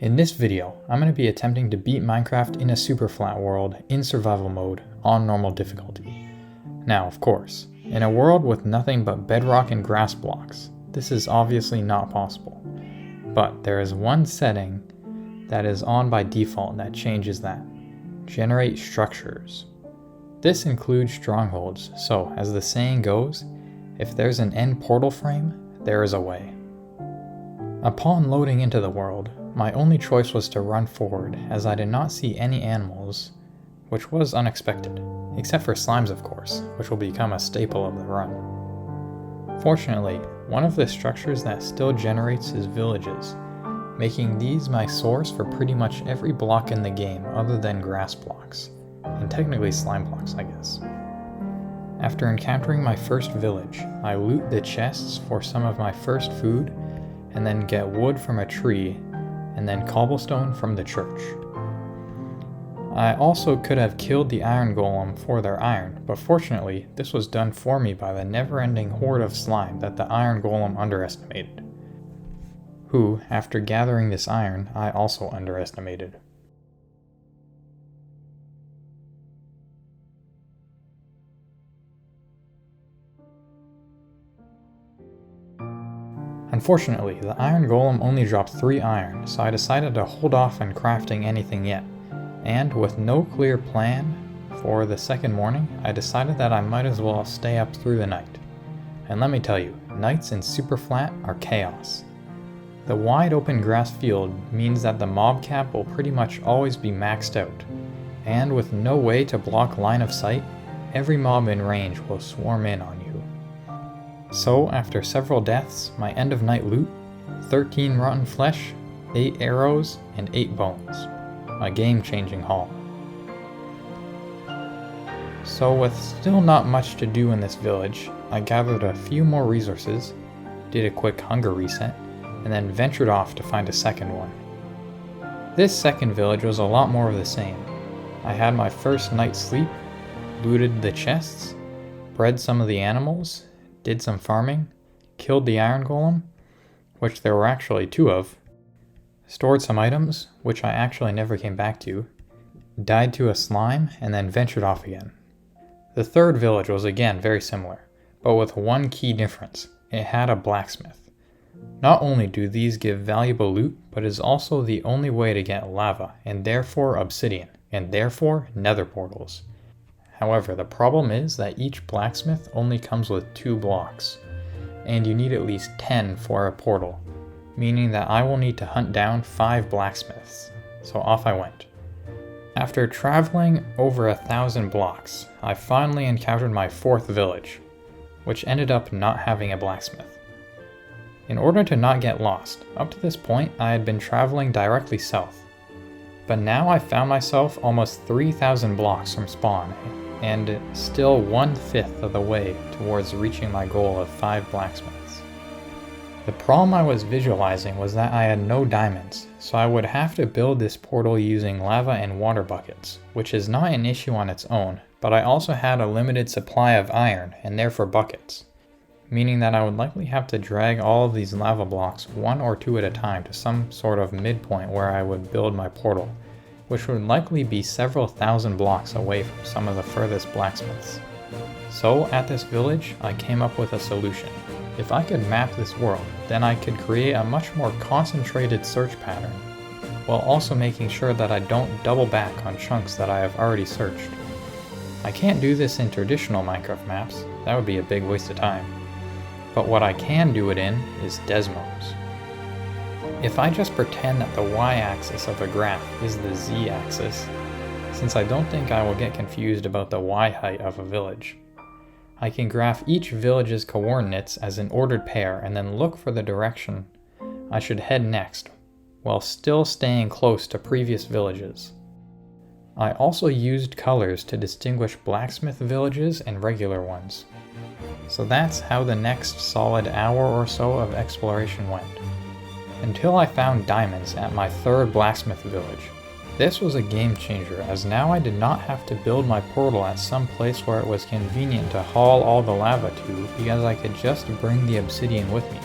In this video, I'm going to be attempting to beat Minecraft in a Superflat world in survival mode on normal difficulty. Now, of course, in a world with nothing but bedrock and grass blocks, this is obviously not possible. But there is one setting that is on by default that changes that. Generate structures. This includes strongholds, so as the saying goes, if there's an end portal frame, there is a way. Upon loading into the world, my only choice was to run forward as I did not see any animals, which was unexpected, except for slimes of course, which will become a staple of the run. Fortunately, one of the structures that still generates is villages, making these my source for pretty much every block in the game other than grass blocks, and technically slime blocks I guess. After encountering my first village, I loot the chests for some of my first food, and then get wood from a tree, and then cobblestone from the church. I also could have killed the iron golem for their iron, but fortunately this was done for me by the never-ending horde of slime that the iron golem underestimated, who, after gathering this iron, I also underestimated. Unfortunately, the iron golem only dropped 3 iron, so I decided to hold off on crafting anything yet, and with no clear plan for the second morning, I decided that I might as well stay up through the night. And let me tell you, nights in Superflat are chaos. The wide open grass field means that the mob cap will pretty much always be maxed out, and with no way to block line of sight, every mob in range will swarm in on you. So, after several deaths, my end of night loot, 13 rotten flesh, 8 arrows, and 8 bones. A game-changing haul. So with still not much to do in this village, I gathered a few more resources, did a quick hunger reset, and then ventured off to find a second one. This second village was a lot more of the same. I had my first night's sleep, looted the chests, bred some of the animals, did some farming, killed the iron golem, which there were actually 2 of, stored some items, which I actually never came back to, died to a slime, and then ventured off again. The third village was again very similar, but with one key difference. It had a blacksmith. Not only do these give valuable loot, but is also the only way to get lava, and therefore obsidian, and therefore nether portals. However, the problem is that each blacksmith only comes with 2 blocks, and you need at least 10 for a portal, meaning that I will need to hunt down 5 blacksmiths, so off I went. After traveling over 1,000 blocks, I finally encountered my 4th village, which ended up not having a blacksmith. In order to not get lost, up to this point I had been traveling directly south, but now I found myself almost 3,000 blocks from spawn, and still 1/5 of the way towards reaching my goal of 5 blacksmiths. The problem I was visualizing was that I had no diamonds, so I would have to build this portal using lava and water buckets, which is not an issue on its own, but I also had a limited supply of iron and therefore buckets, meaning that I would likely have to drag all of these lava blocks 1 or 2 at a time to some sort of midpoint where I would build my portal, which would likely be several thousand blocks away from some of the furthest blacksmiths. So at this village, I came up with a solution. If I could map this world, then I could create a much more concentrated search pattern, while also making sure that I don't double back on chunks that I have already searched. I can't do this in traditional Minecraft maps, that would be a big waste of time. But what I can do it in is Desmos. If I just pretend that the y-axis of a graph is the z-axis, since I don't think I will get confused about the y-height of a village, I can graph each village's coordinates as an ordered pair and then look for the direction I should head next, while still staying close to previous villages. I also used colors to distinguish blacksmith villages and regular ones. So that's how the next solid hour or so of exploration went, until I found diamonds at my 3rd blacksmith village. This was a game changer, as now I did not have to build my portal at some place where it was convenient to haul all the lava to, because I could just bring the obsidian with me.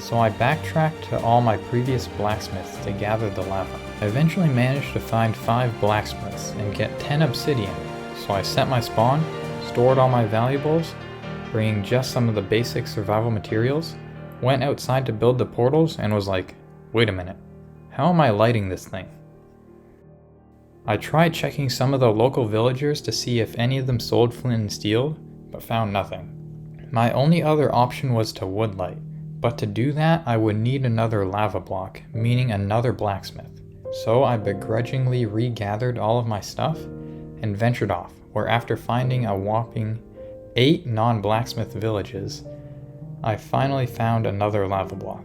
so I backtracked to all my previous blacksmiths to gather the lava. I eventually managed to find 5 blacksmiths and get 10 obsidian, so I set my spawn, stored all my valuables, bringing just some of the basic survival materials, went outside to build the portals, and was like, wait a minute, how am I lighting this thing? I tried checking some of the local villagers to see if any of them sold flint and steel, but found nothing. My only other option was to woodlight, but to do that I would need another lava block, meaning another blacksmith. So I begrudgingly regathered all of my stuff and ventured off, where after finding a whopping 8 non-blacksmith villages, I finally found another lava block.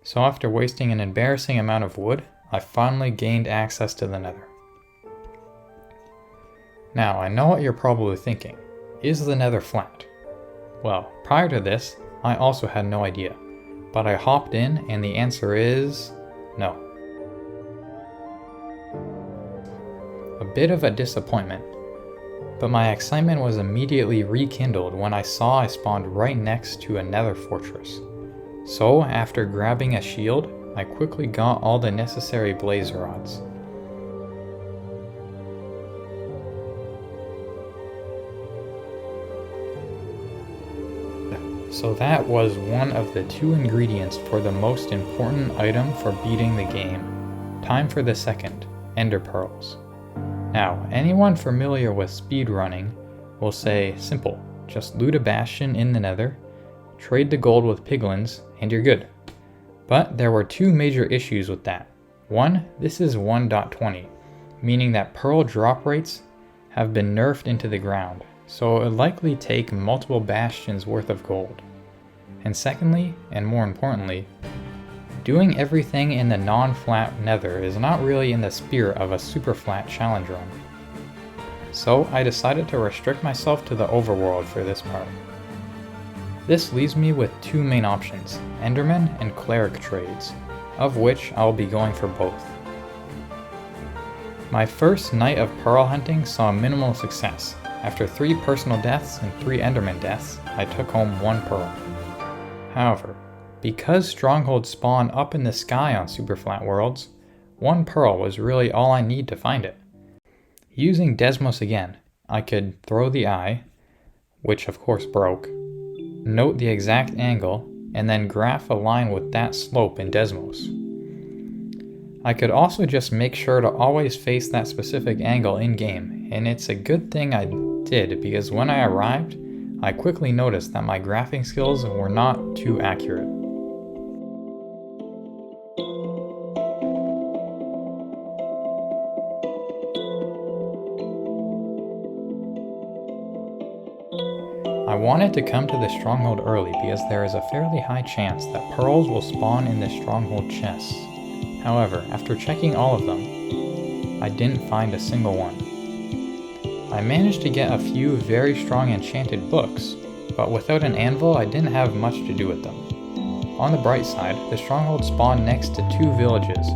So after wasting an embarrassing amount of wood, I finally gained access to the nether. Now, I know what you're probably thinking. Is the nether flat? Well, prior to this, I also had no idea, but I hopped in and the answer is no. A bit of a disappointment, but my excitement was immediately rekindled when I saw I spawned right next to a nether fortress. So, after grabbing a shield, I quickly got all the necessary blaze rods. So that was one of the 2 ingredients for the most important item for beating the game. Time for the second, ender pearls. Now, anyone familiar with speedrunning will say, simple, just loot a bastion in the nether, trade the gold with piglins, and you're good. But there were 2 major issues with that. One, this is 1.20, meaning that pearl drop rates have been nerfed into the ground, so it would likely take multiple bastions worth of gold. And secondly, and more importantly, doing everything in the non-flat nether is not really in the spirit of a Superflat challenge run. So I decided to restrict myself to the overworld for this part. This leaves me with 2 main options, Enderman and Cleric trades, of which I will be going for both. My first night of pearl hunting saw minimal success. After 3 personal deaths and 3 Enderman deaths, I took home 1 pearl. However, because strongholds spawn up in the sky on Superflat worlds, 1 pearl was really all I need to find it. Using Desmos again, I could throw the eye, which of course broke, note the exact angle, and then graph a line with that slope in Desmos. I could also just make sure to always face that specific angle in-game, and it's a good thing I did because when I arrived, I quickly noticed that my graphing skills were not too accurate. I wanted to come to the stronghold early because there is a fairly high chance that pearls will spawn in the stronghold chests. However, after checking all of them, I didn't find a single one. I managed to get a few very strong enchanted books, but without an anvil I didn't have much to do with them. On the bright side, the stronghold spawned next to 2 villages,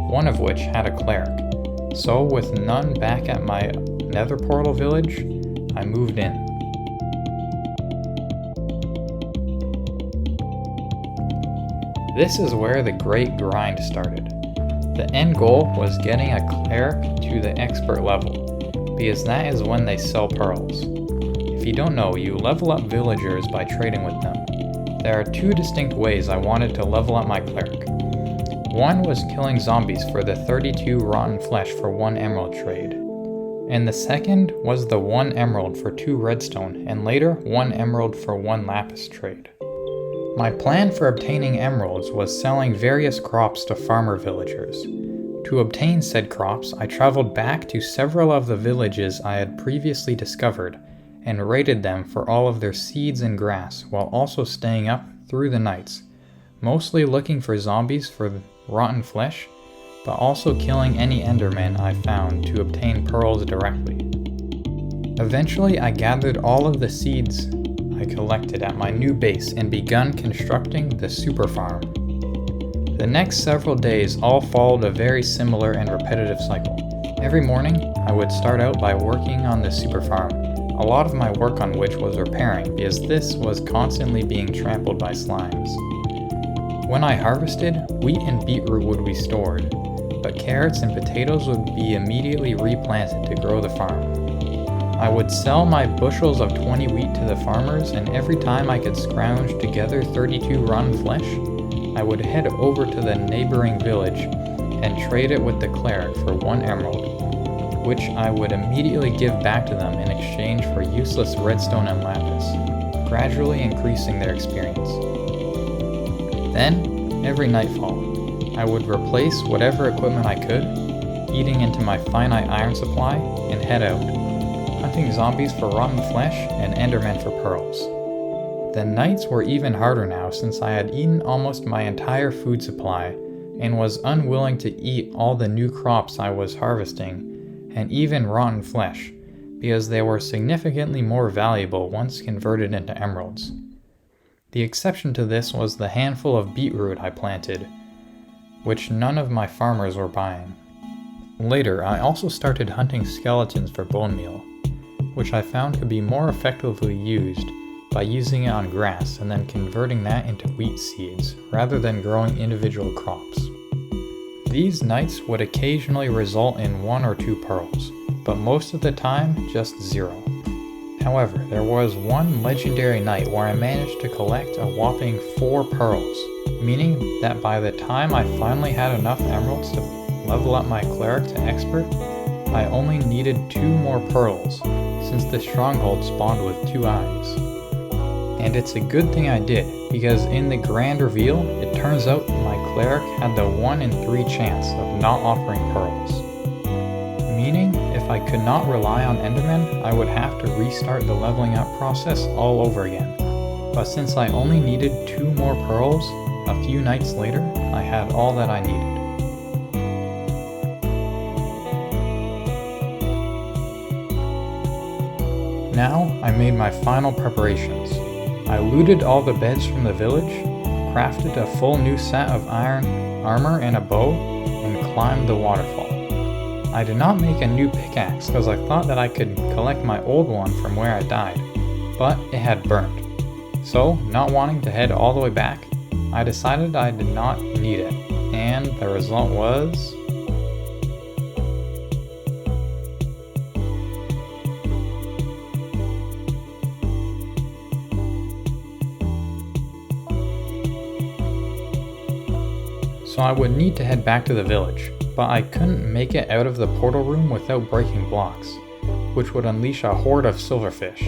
one of which had a cleric. So with none back at my nether portal village, I moved in. This is where the great grind started. The end goal was getting a cleric to the expert level, because that is when they sell pearls. If you don't know, you level up villagers by trading with them. There are 2 distinct ways I wanted to level up my cleric. One was killing zombies for the 32 rotten flesh for 1 emerald trade. And the second was the 1 emerald for 2 redstone, and later 1 emerald for 1 lapis trade. My plan for obtaining emeralds was selling various crops to farmer villagers. To obtain said crops, I traveled back to several of the villages I had previously discovered and raided them for all of their seeds and grass while also staying up through the nights, mostly looking for zombies for rotten flesh, but also killing any endermen I found to obtain pearls directly. Eventually I gathered all of the seeds I collected at my new base and begun constructing the super farm. The next several days all followed a very similar and repetitive cycle. Every morning, I would start out by working on the super farm, a lot of my work on which was repairing because this was constantly being trampled by slimes. When I harvested, wheat and beetroot would be stored, but carrots and potatoes would be immediately replanted to grow the farm. I would sell my bushels of 20 wheat to the farmers, and every time I could scrounge together 32 rotten flesh, I would head over to the neighboring village and trade it with the cleric for 1 emerald, which I would immediately give back to them in exchange for useless redstone and lapis, gradually increasing their experience. Then, every nightfall, I would replace whatever equipment I could, eating into my finite iron supply, and head out, hunting zombies for rotten flesh and endermen for pearls. The nights were even harder now since I had eaten almost my entire food supply and was unwilling to eat all the new crops I was harvesting and even rotten flesh, because they were significantly more valuable once converted into emeralds. The exception to this was the handful of beetroot I planted, which none of my farmers were buying. Later, I also started hunting skeletons for bone meal, which I found could be more effectively used by using it on grass and then converting that into wheat seeds, rather than growing individual crops. These nights would occasionally result in 1 or 2 pearls, but most of the time, just 0. However, there was one legendary night where I managed to collect a whopping 4 pearls, meaning that by the time I finally had enough emeralds to level up my cleric to expert, I only needed 2 more pearls, since the stronghold spawned with 2 eyes. And it's a good thing I did, because in the grand reveal, it turns out my cleric had the 1 in 3 chance of not offering pearls. Meaning, if I could not rely on endermen, I would have to restart the leveling up process all over again. But since I only needed 2 more pearls, a few nights later, I had all that I needed. Now, I made my final preparations. I looted all the beds from the village, crafted a full new set of iron armor and a bow, and climbed the waterfall. I did not make a new pickaxe because I thought that I could collect my old one from where I died, but it had burnt. So, not wanting to head all the way back, I decided I did not need it, and the result was... So I would need to head back to the village, but I couldn't make it out of the portal room without breaking blocks, which would unleash a horde of silverfish.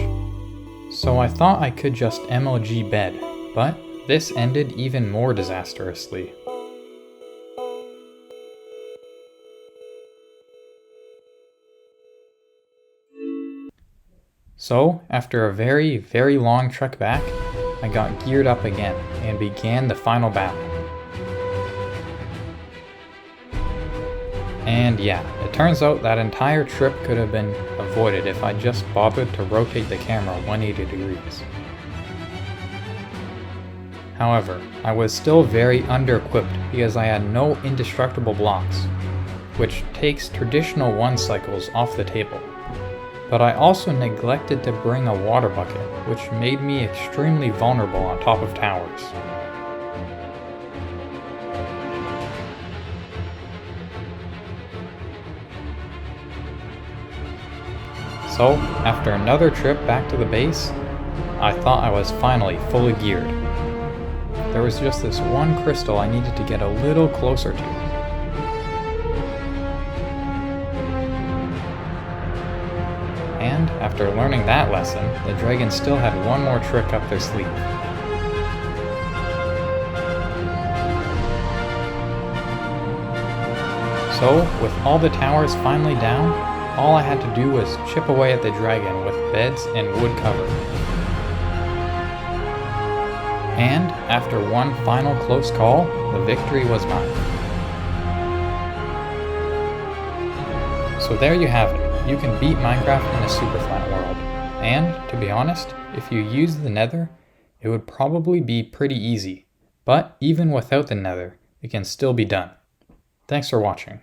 So I thought I could just MLG bed, but this ended even more disastrously. So, after a very, very long trek back, I got geared up again and began the final battle. And yeah, it turns out that entire trip could have been avoided if I just bothered to rotate the camera 180 degrees. However, I was still very under-equipped because I had no indestructible blocks, which takes traditional 1 cycles off the table. But I also neglected to bring a water bucket, which made me extremely vulnerable on top of towers. So, after another trip back to the base, I thought I was finally fully geared. There was just this one crystal I needed to get a little closer to. And after learning that lesson, the dragon still had one more trick up their sleeve. So, with all the towers finally down, all I had to do was chip away at the dragon with beds and wood cover. And after one final close call, the victory was mine. So there you have it. You can beat Minecraft in a Superflat world. And, to be honest, if you use the nether, it would probably be pretty easy. But even without the nether, it can still be done. Thanks for watching.